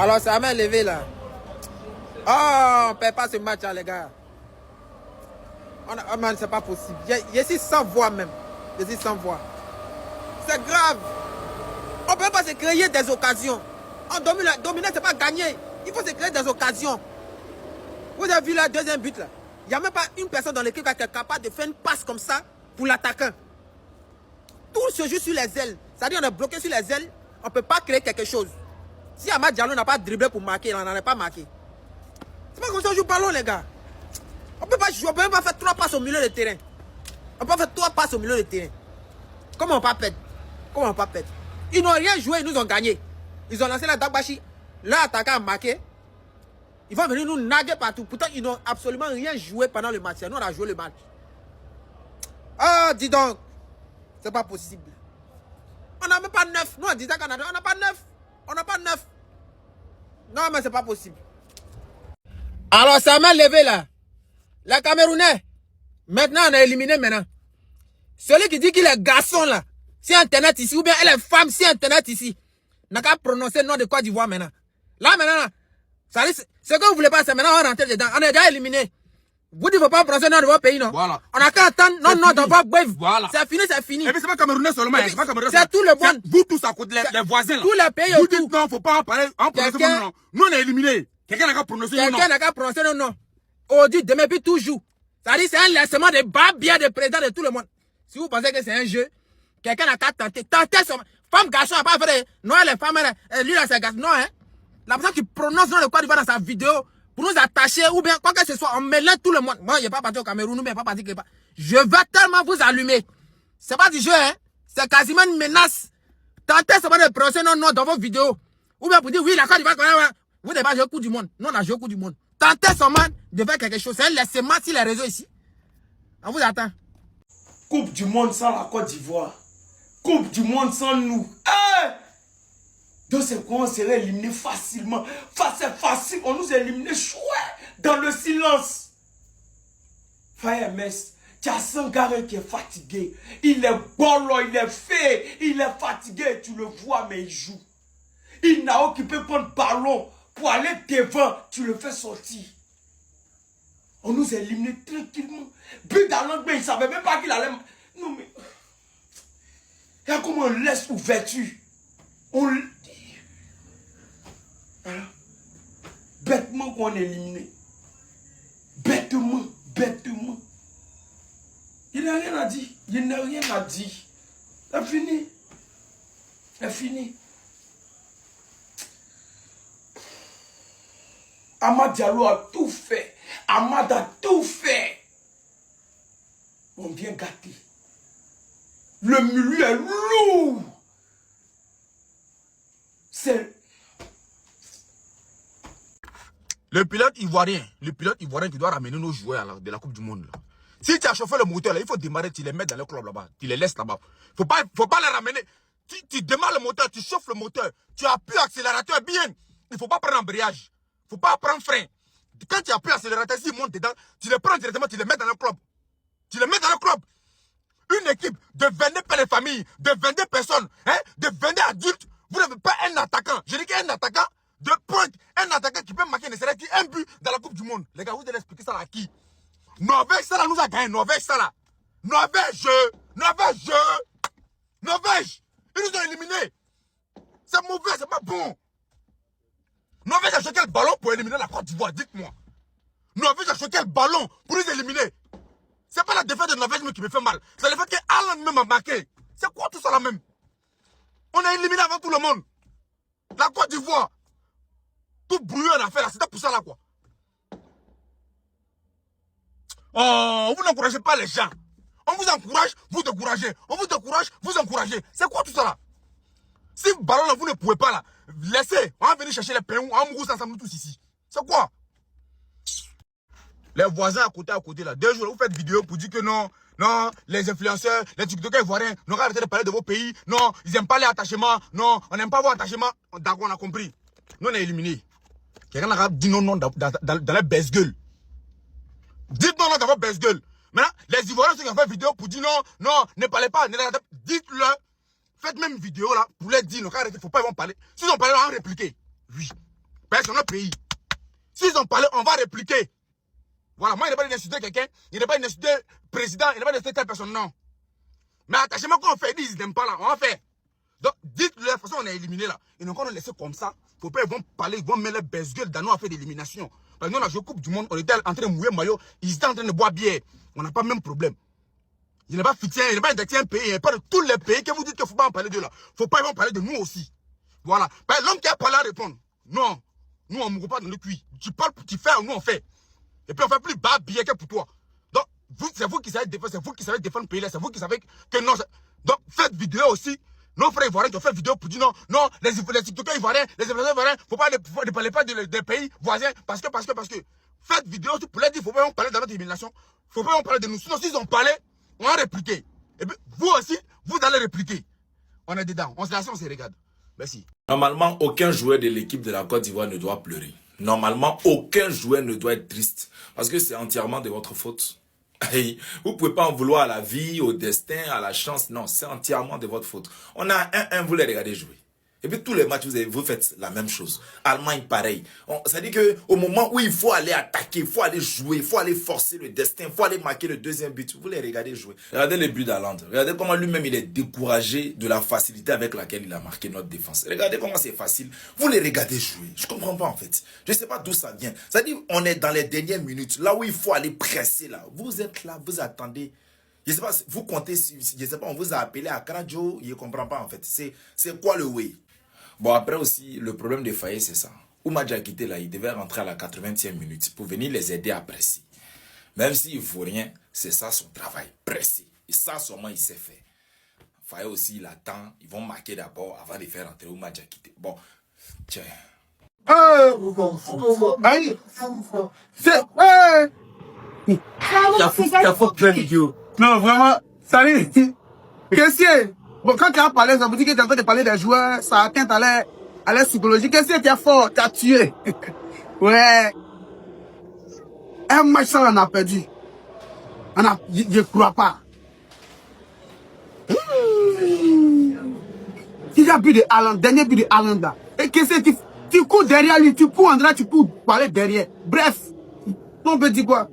Alors ça m'a levé là. Oh, on ne perd pas ce match là, les gars. Oh man, c'est pas possible. Je suis sans voix même. Je suis sans voix. C'est grave. On ne peut pas se créer des occasions. On dominer, c'est pas gagner. Il faut se créer des occasions. Vous avez vu le deuxième but là. Il n'y a même pas une personne dans l'équipe qui est capable de faire une passe comme ça pour l'attaquant. Tout se joue sur les ailes. C'est-à-dire qu'on est bloqué sur les ailes. On ne peut pas créer quelque chose. Si Amad Diallo n'a pas dribblé pour marquer, il n'en a pas marqué. C'est pas comme ça qu'on joue ballon, les gars. On ne peut pas jouer, on ne peut même pas faire 3 passes au milieu de terrain. On peut faire 3 passes au milieu de terrain. Comment on ne peut pas perdre? Comment on ne peut pas perdre? Ils n'ont rien joué, ils nous ont gagné. Ils ont lancé la Dagbashi. Leur attaquant a marqué. Ils vont venir nous naguer partout. Pourtant, ils n'ont absolument rien joué pendant le match. Nous, on a joué le match. Ah, dis donc. C'est pas possible. On n'a même pas 9. Nous, on disait qu'on a 9. On n'a pas 9. On n'a pas 9. Non, mais c'est pas possible. Alors, ça m'a levé là. Les Camerounais. Maintenant, on a éliminé maintenant. Celui qui dit qu'il est garçon là. Si Internet ici, ou bien elle est femme, si Internet ici. N'a qu'à prononcer le nom de Côte d'Ivoire maintenant. Là, maintenant, ce que vous voulez pas, c'est maintenant, on va rentrer dedans. On est déjà éliminé. Vous dites qu'il ne faut pas prononcer le nom de votre pays, non? Voilà. On n'a qu'à attendre, non, dans votre bref. Voilà. C'est fini, c'est fini. Et puis c'est pas Camerounais seulement, c'est pas Camerounais. C'est tout le monde. Vous tous à côté, les voisins là. Tous les pays vous autour. Dites non, faut pas en parler, en prononcer le nom. Nous, on est éliminés. Quelqu'un n'a qu'à prononcer le nom. Quelqu'un n'a qu'à prononcer le nom. Aujourd'hui, demain, puis toujours. C'est-à-dire, c'est un laissement de barbier de président de tout le monde. Si vous pensez que c'est un jeu, quelqu'un n'a qu'à tenter. Tenter son. Femme, garçon, n'a pas fait de. Non, les femmes, lui là, c'est garçon. Non, hein. La personne qui prononce le nom de Côte d'Ivoire dans sa vidéo, pour nous attacher, ou bien quoi que ce soit, on mélange tout le monde. Moi, je n'ai pas parti au Cameroun, ou bien pas parti quelque part. Je vais tellement vous allumer. C'est pas du jeu, hein. C'est quasiment une menace. Tentez seulement de prononcer nos noms dans vos vidéos. Ou bien pour dire, oui, la Côte d'Ivoire, vous n'avez pas joué au coup du monde. Non, on a joué au coup du monde. Tentez seulement de faire quelque chose. C'est un laissement sur les réseaux ici. On vous attend. Coupe du monde sans la Côte d'Ivoire. Coupe du monde sans nous. Hey! Donc c'est quoi, on serait éliminé facilement. C'est facile, on nous a éliminés chouette dans le silence. Fire Mess, tu as Sangaré qui est fatigué. Il est bolo, il est fait, il est fatigué. Tu le vois, mais il joue. Il n'a occupé pas de ballon pour aller devant. Tu le fais sortir. On nous a éliminés tranquillement. But dans l'angle, il ne savait même pas qu'il allait. Non, mais. Regarde comment on laisse ouverture. On. Alors, bêtement qu'on est éliminé. Bêtement, bêtement. Il n'a rien à dire. Il n'a rien à dire. C'est fini. C'est fini. Amad Diallo a tout fait. Amad a tout fait. On vient gâter. Le milieu est lourd. C'est... Le pilote ivoirien qui doit ramener nos joueurs de la Coupe du Monde. Là. Si tu as chauffé le moteur, là, il faut démarrer, tu les mets dans le club là-bas. Tu les laisses là-bas. Faut pas les ramener. Tu démarres le moteur, tu chauffes le moteur. Tu appuies l'accélérateur bien. Il ne faut pas prendre embrayage. Il ne faut pas prendre frein. Quand tu appuies l'accélérateur, s'il monte dedans, tu les prends directement, tu les mets dans le club. Tu les mets dans le club. Une équipe de 22 pères de famille, de 22 personnes, hein, de 22 adultes. Vous n'avez pas un attaquant. Je dis qu'un attaquant de pointe, un attaquant qui peut marquer ne serait qu'un but dans la Coupe du Monde. Les gars, vous allez expliquer ça à qui? Norvège, ça là, nous a gagné. Norvège, ça là. Norvège. Ils nous ont éliminés. C'est mauvais, c'est pas bon. Norvège a choqué le ballon pour éliminer la Côte d'Ivoire, dites-moi. Norvège a choqué le ballon pour nous éliminer. C'est pas la défaite de Norvège qui me fait mal. C'est le fait que Haaland même a marqué. C'est quoi tout ça là même? On a éliminé avant tout le monde. La Côte d'Ivoire. Tout brouillé en affaire là, c'était pour ça là quoi. Oh, vous n'encouragez pas les gens. On vous encourage, vous découragez. On vous décourage, vous encouragez. C'est quoi tout ça là? Si le ballon là, vous ne pouvez pas là, laissez. On va venir chercher les pains, on va mourir ensemble tous ici. C'est quoi? Les voisins à côté là, 2 jours, vous faites vidéo pour dire que non, les influenceurs, les TikTokers ivoiriens, n'ont pas arrêté de parler de vos pays. Non, ils n'aiment pas les attachements. Non, on n'aime pas vos attachements. D'accord, on a compris. Nous, on est éliminés. Quelqu'un a dit non dans la baisse-gueule. Dites non dans votre baisse-gueule. Maintenant, les Ivoiriens qui ont fait vidéo pour dire non, ne parlez pas. Dites-le. Faites même une vidéo là pour les dire, il ne faut pas ils vont parler. S'ils ont parlé, on va répliquer. Oui. Personne au pays. S'ils ont parlé, on va répliquer. Voilà, moi, il n'est pas d'insulter quelqu'un, il n'est pas d'insulter le président, il n'est pas d'insulter telle personne, non. Mais attachez-moi quand on fait, ils n'aiment pas là, on va faire. Donc, dites-le, de toute façon, on est éliminé là. Ils n'ont qu'à nous laisser comme ça. Faut pas, ils vont parler, ils vont mettre les baisse-gueules dans nous à faire d'élimination. Parce que nous, on a joué Coupe du Monde, on était en train de mouiller maillot, ils étaient en train de boire bière. On n'a pas le même problème. Il n'est pas fixé, il n'est pas indexé un pays, il n'est pas de tous les pays que vous dites qu'il ne faut pas en parler de là. Faut pas, ils vont parler de nous aussi. Voilà. L'homme qui a parlé à répondre. Non. Nous, on ne mourra pas dans le cuit. Tu parles, tu fais, nous, on fait. Et puis, on fait plus bas billet que pour toi. Donc, c'est vous qui savez défendre, c'est vous qui savez défendre le pays là, c'est vous qui savez que non. Donc, faites vidéo aussi. Nos frères ivoiriens qui ont fait vidéo pour dire non, non, les TikTokers ivoiriens, les influenceurs ivoiriens, faut pas ne parler pas des pays voisins, parce que. Faites vidéo aussi pour leur dire, faut pas parler de notre élimination, faut pas parler de nous. Sinon, s'ils ont parlé, on va répliquer. Et puis, vous aussi, vous allez répliquer. On est dedans, on se regarde. Merci. Normalement, aucun joueur de l'équipe de la Côte d'Ivoire ne doit pleurer. Normalement, aucun joueur ne doit être triste. Parce que c'est entièrement de votre faute. Vous ne pouvez pas en vouloir à la vie, au destin, à la chance. Non, c'est entièrement de votre faute. On a 1-1, vous les regardez jouer. Et puis tous les matchs, vous faites la même chose. Allemagne, pareil. Ça dit qu'au moment où il faut aller attaquer, il faut aller jouer, il faut aller forcer le destin, il faut aller marquer le deuxième but, vous les regardez jouer. Regardez les buts d'Haaland. Regardez comment lui-même il est découragé de la facilité avec laquelle il a marqué notre défense. Regardez comment c'est facile. Vous les regardez jouer. Je ne comprends pas en fait. Je ne sais pas d'où ça vient. Ça dit on est dans les dernières minutes, là où il faut aller presser là. Vous êtes là, vous attendez. Je ne sais pas, vous comptez, je ne sais pas, on vous a appelé à Kradjo, il ne comprend pas en fait. C'est quoi le way? Bon, après aussi, le problème de Faye, c'est ça. Oumadja a quitté là, il devait rentrer à la 80e minute pour venir les aider à presser. Même s'il ne faut rien, c'est ça son travail, presser. Et ça, seulement, il sait faire. Faye aussi, il attend, ils vont marquer d'abord avant de faire rentrer Oumadja quitter. Bon, tiens. Non, vraiment, ça dit, qu'est-ce que bon, quand tu as parlé, ça veut dire que tu es en train de parler des joueurs, ça atteint à l'air psychologique. Qu'est-ce que tu as fort, tu as tué. Ouais. Un match, ça, on a perdu. Je ne crois pas. Il a but de Haaland, dernier but de Haaland là. Et qu'est-ce que tu cours derrière lui, tu cours en droit, tu cours parler derrière. Bref, on peut dire quoi?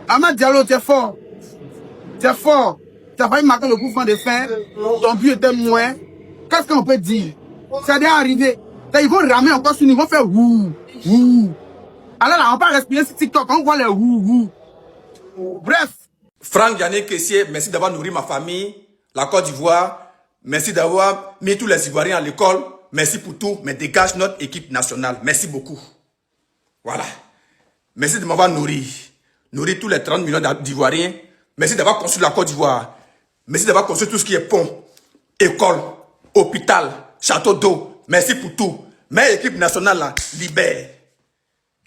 Amad Diallo, tu es fort. Tu es fort. Tu as failli marquer le coup franc de fin. Ton but était moins. Qu'est-ce qu'on peut dire? Ça doit arriver. Ils vont ramer encore sur nous. Ils vont faire ouh, ouh. Alors là, on va pas respirer sur TikTok. On voit les ouh, ouh. Bref. Franck Yannick Kessier, merci d'avoir nourri ma famille, la Côte d'Ivoire. Merci d'avoir mis tous les Ivoiriens à l'école. Merci pour tout. Mais dégage notre équipe nationale. Merci beaucoup. Voilà. Merci de m'avoir nourri tous les 30 millions d'Ivoiriens. Merci d'avoir construit la Côte d'Ivoire. Merci d'avoir construit tout ce qui est pont, école, hôpital, château d'eau. Merci pour tout. Mais l'équipe nationale, là, libère.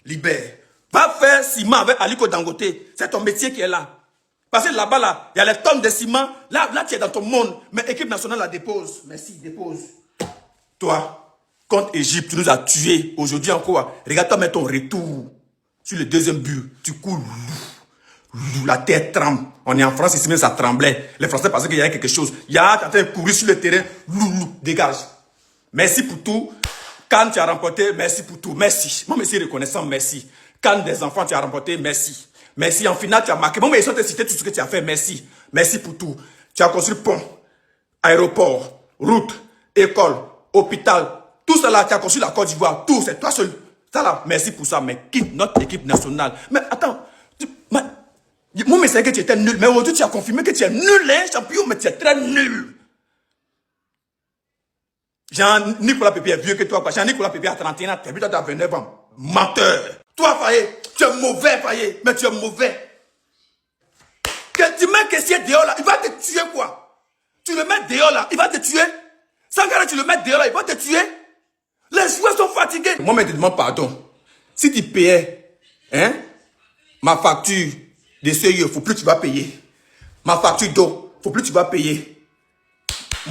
Libère. Va faire ciment avec Aliko Dangote. C'est ton métier qui est là. Parce que là-bas, là, il y a les tonnes de ciment. Là, tu es dans ton monde. Mais l'équipe nationale la dépose. Merci, dépose. Toi, contre Égypte, tu nous as tués. Aujourd'hui encore, regarde-toi mettre ton retour. Sur le deuxième but, tu cours. La terre tremble. On est en France, ici même ça tremblait. Les Français pensaient qu'il y avait quelque chose. Il y a en train de courir sur le terrain. Dégage. Merci pour tout. Quand tu as remporté, merci pour tout. Merci. Moi, merci reconnaissant, merci. Quand des enfants, tu as remporté, merci. Merci. En finale, tu as marqué. Bon, mais ils sont te citer tout ce que tu as fait. Merci. Merci pour tout. Tu as construit pont, aéroport, route, école, hôpital. Tout cela, tu as construit la Côte d'Ivoire. Tout, c'est toi seul. Ça là, merci pour ça, mais quitte notre équipe nationale. Mais attends, moi, je savais que tu étais nul, mais aujourd'hui, tu as confirmé que tu es nul, hein, champion, mais tu es très nul. Jean-Nicolas Pépé est vieux que toi, quoi. Jean-Nicolas Pépé a 31 ans, toi, tu as 29 ans. Menteur. Toi, Faye, tu es mauvais, Faye, mais tu es mauvais. Que tu mets Kessier dehors là, il va te tuer, quoi. Tu le mets dehors là, il va te tuer. Sankara, tu le mets dehors là, il va te tuer. Les joueurs sont fatigués. Moi, je te demande pardon. Si tu payais ma facture de CIE, il ne faut plus que tu vas payer. Ma facture d'eau, il ne faut plus que tu vas payer.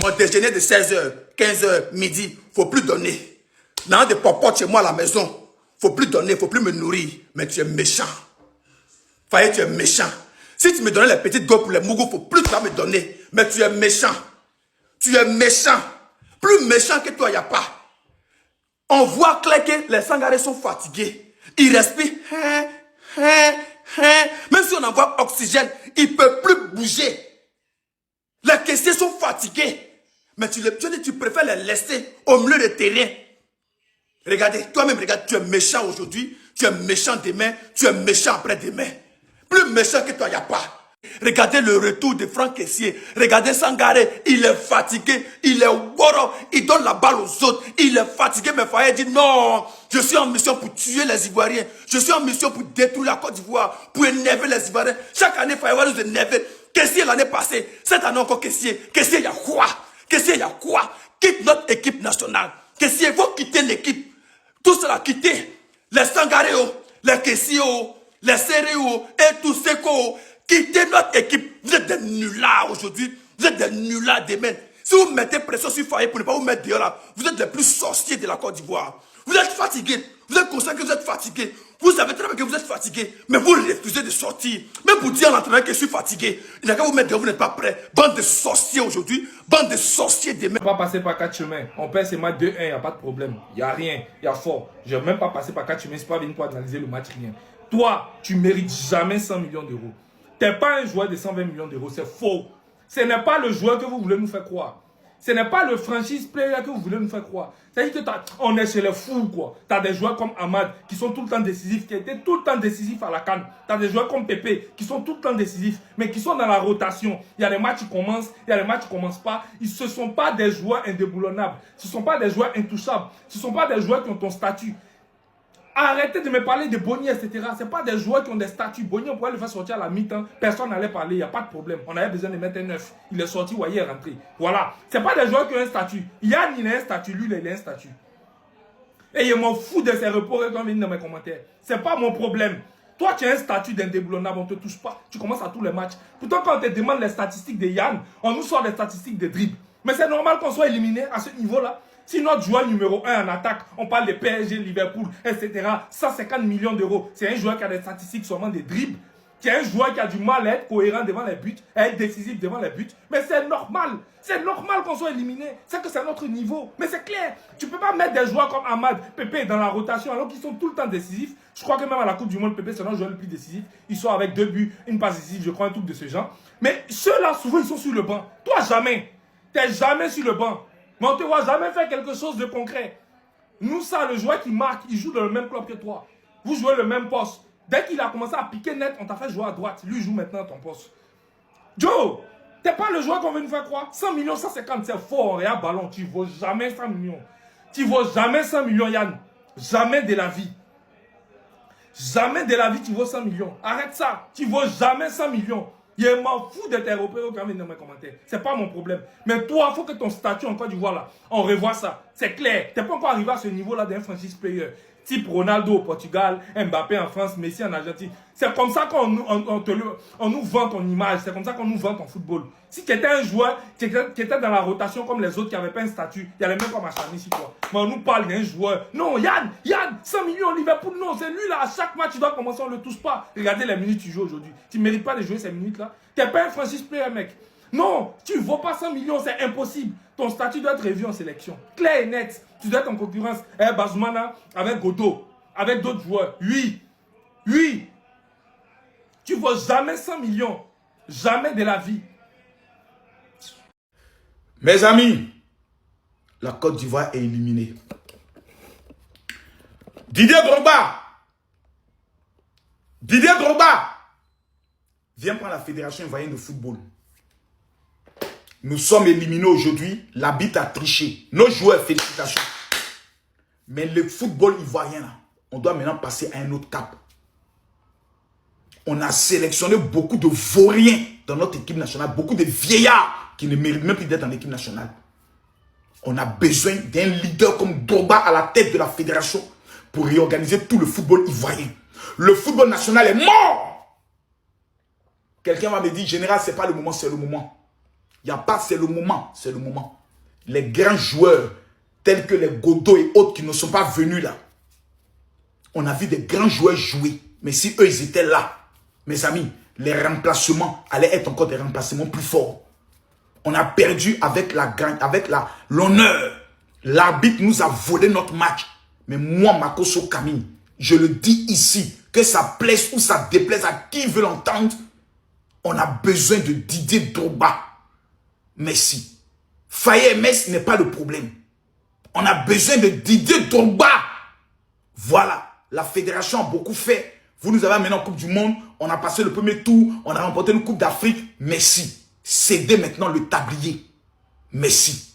Mon déjeuner de 16h, 15h, midi, il ne faut plus donner. Dans des popotes chez moi à la maison, il ne faut plus donner, il ne faut plus me nourrir. Mais tu es méchant. Faye, tu es méchant. Si tu me donnais les petites go pour les mougous, il ne faut plus que tu vas me donner. Mais tu es méchant. Tu es méchant. Plus méchant que toi, il n'y a pas. On voit clair que les Sangarés sont fatigués. Ils respirent. Même si on envoie oxygène, ils ne peuvent plus bouger. Les caissiers sont fatigués. Mais tu préfères les laisser au milieu de terrain. Regardez, toi-même, regarde, tu es méchant aujourd'hui, tu es méchant demain, tu es méchant après-demain. Plus méchant que toi, il n'y a pas. Regardez le retour de Franck Kessié. Regardez Sangaré, il est fatigué, il est woro, il donne la balle aux autres, il est fatigué, mais Faye dit non, je suis en mission pour tuer les Ivoiriens, je suis en mission pour détruire la Côte d'Ivoire, pour énerver les Ivoiriens. Chaque année, Faye va nous énerver. Kessié l'année passée, cette année encore Kessié. Kessié, il y a quoi? Kessié, il y a quoi? Quitte notre équipe nationale. Kessié, il faut quitter l'équipe. Tout cela quitter. Les Sangaré, les Kessié, les Séré et tous ces co. Quittez notre équipe. Vous êtes des nullards aujourd'hui. Vous êtes des nullards demain. Si vous mettez pression sur Faye pour ne pas vous mettre dehors là, vous êtes les plus sorciers de la Côte d'Ivoire. Vous êtes fatigués. Vous êtes conscient que vous êtes fatigués. Vous savez très bien que vous êtes fatigués. Mais vous refusez de sortir. Même pour dire à l'entraîneur que je suis fatigué. Il n'a qu'à vous mettre dehors, vous n'êtes pas prêts. Bande de sorciers aujourd'hui. Bande de sorciers demain. On va passer par 4 chemins. On perd ces matchs 2-1, il n'y a pas de problème. Il n'y a rien. Il y a fort. Je n'ai même pas passé par 4 chemins. C'est pas venu pour analyser le match, rien. Toi, tu ne mérites jamais 100 millions d'euros. Tu n'es pas un joueur de 120 millions d'euros. C'est faux. Ce n'est pas le joueur que vous voulez nous faire croire. Ce n'est pas le franchise player que vous voulez nous faire croire. C'est-à-dire qu'on est chez les fous, quoi. Tu as des joueurs comme Ahmad qui sont tout le temps décisifs, qui étaient tout le temps décisifs à la CAN. Tu as des joueurs comme Pépé qui sont tout le temps décisifs, mais qui sont dans la rotation. Il y a des matchs qui commencent, il y a des matchs qui ne commencent pas. Ce ne sont pas des joueurs indéboulonnables. Ce ne sont pas des joueurs intouchables. Ce ne sont pas des joueurs qui ont ton statut. Arrêtez de me parler de Boni, etc. Ce n'est pas des joueurs qui ont des statuts. Boni, on pourrait le faire sortir à la mi-temps. Personne n'allait parler. Il n'y a pas de problème. On avait besoin de mettre un neuf. Il est sorti ou il est rentré. Voilà. Ce n'est pas des joueurs qui ont un statut. Yann, il a un statut. Lui, il a un statut. Et je m'en fous de ces repos quand on vient dans mes commentaires. Ce n'est pas mon problème. Toi, tu as un statut d'indéboulonnable. On ne te touche pas. Tu commences à tous les matchs. Pourtant, quand on te demande les statistiques de Yann, on nous sort les statistiques de dribble. Mais c'est normal qu'on soit éliminé à ce niveau-là. Si notre joueur numéro 1 en attaque, on parle de PSG, Liverpool, etc., 150 millions d'euros, c'est un joueur qui a des statistiques seulement des dribbles, c'est un joueur qui a du mal à être cohérent devant les buts, à être décisif devant les buts. Mais c'est normal. C'est normal qu'on soit éliminé. C'est que c'est notre niveau. Mais c'est clair. Tu ne peux pas mettre des joueurs comme Ahmad, Pépé dans la rotation alors qu'ils sont tout le temps décisifs. Je crois que même à la Coupe du Monde, Pépé, c'est notre joueur le plus décisif. Ils sont avec 2 buts, une passe décisive, je crois, un truc de ce genre. Mais ceux-là, souvent, ils sont sur le banc. Toi, jamais. Tu n'es jamais sur le banc. Mais on ne te voit jamais faire quelque chose de concret. Nous, ça, le joueur qui marque, il joue dans le même club que toi. Vous jouez le même poste. Dès qu'il a commencé à piquer net, on t'a fait jouer à droite. Lui, il joue maintenant à ton poste. Joe, tu n'es pas le joueur qu'on veut nous faire croire. 100 millions, 150, c'est fort. Et à ballon, tu ne vaux jamais 100 millions. Tu ne vaux jamais 100 millions, Yann. Jamais de la vie. Jamais de la vie, tu vaux 100 millions. Arrête ça. Tu ne vaux jamais 100 millions. Je m'en fous d'être européen quand même dans mes commentaires. Ce n'est pas mon problème. Mais toi, il faut que ton statut en Côte d'Ivoire, là, on revoie ça. C'est clair. Tu n'es pas encore arrivé à ce niveau-là d'un franchise player. Type Ronaldo au Portugal, Mbappé en France, Messi en Argentine. C'est comme ça qu'on nous vend ton image. C'est comme ça qu'on nous vend ton football. Si tu étais un joueur qui était dans la rotation comme les autres qui n'avaient pas un statut, il y avait même pas m'acharner sur toi. Mais on nous parle d'un joueur. Non, Yann, 100 millions Liverpool, non, c'est lui là. À chaque match, tu dois commencer, on ne le touche pas. Regardez les minutes que tu joues aujourd'hui. Tu ne mérites pas de jouer ces minutes-là. Tu n'es pas un franchise player, mec. Non, tu ne vaux pas 100 millions, c'est impossible. Ton statut doit être revu en sélection. Clair et net. Tu dois être en concurrence avec Bazoumana, avec Godot, avec d'autres joueurs. Oui. Oui. Tu ne vaux jamais 100 millions. Jamais de la vie. Mes amis, la Côte d'Ivoire est éliminée. Didier Drogba, viens prendre la Fédération ivoirienne de football. Nous sommes éliminés aujourd'hui. L'arbitre a triché. Nos joueurs, félicitations. Mais le football ivoirien, là, on doit maintenant passer à un autre cap. On a sélectionné beaucoup de vauriens dans notre équipe nationale. Beaucoup de vieillards qui ne méritent même plus d'être en équipe nationale. On a besoin d'un leader comme Drogba à la tête de la fédération pour réorganiser tout le football ivoirien. Le football national est mort. Quelqu'un va me dire, général, ce n'est pas le moment, c'est le moment. Il n'y a pas, c'est le moment, c'est le moment. Les grands joueurs, tels que les Godot et autres qui ne sont pas venus là. On a vu des grands joueurs jouer. Mais si eux, ils étaient là, mes amis, les remplacements allaient être encore des remplacements plus forts. On a perdu avec l'honneur. L'arbitre nous a volé notre match. Mais moi, Makosso Camille, je le dis ici, que ça plaise ou ça déplaise à qui veut l'entendre, on a besoin de Didier Drogba. Messi. Faye Metz n'est pas le problème. On a besoin de Didier Drogba. Voilà. La fédération a beaucoup fait. Vous nous avez amené en Coupe du Monde. On a passé le premier tour. On a remporté une Coupe d'Afrique. Messi. Cédez maintenant le tablier. Messi.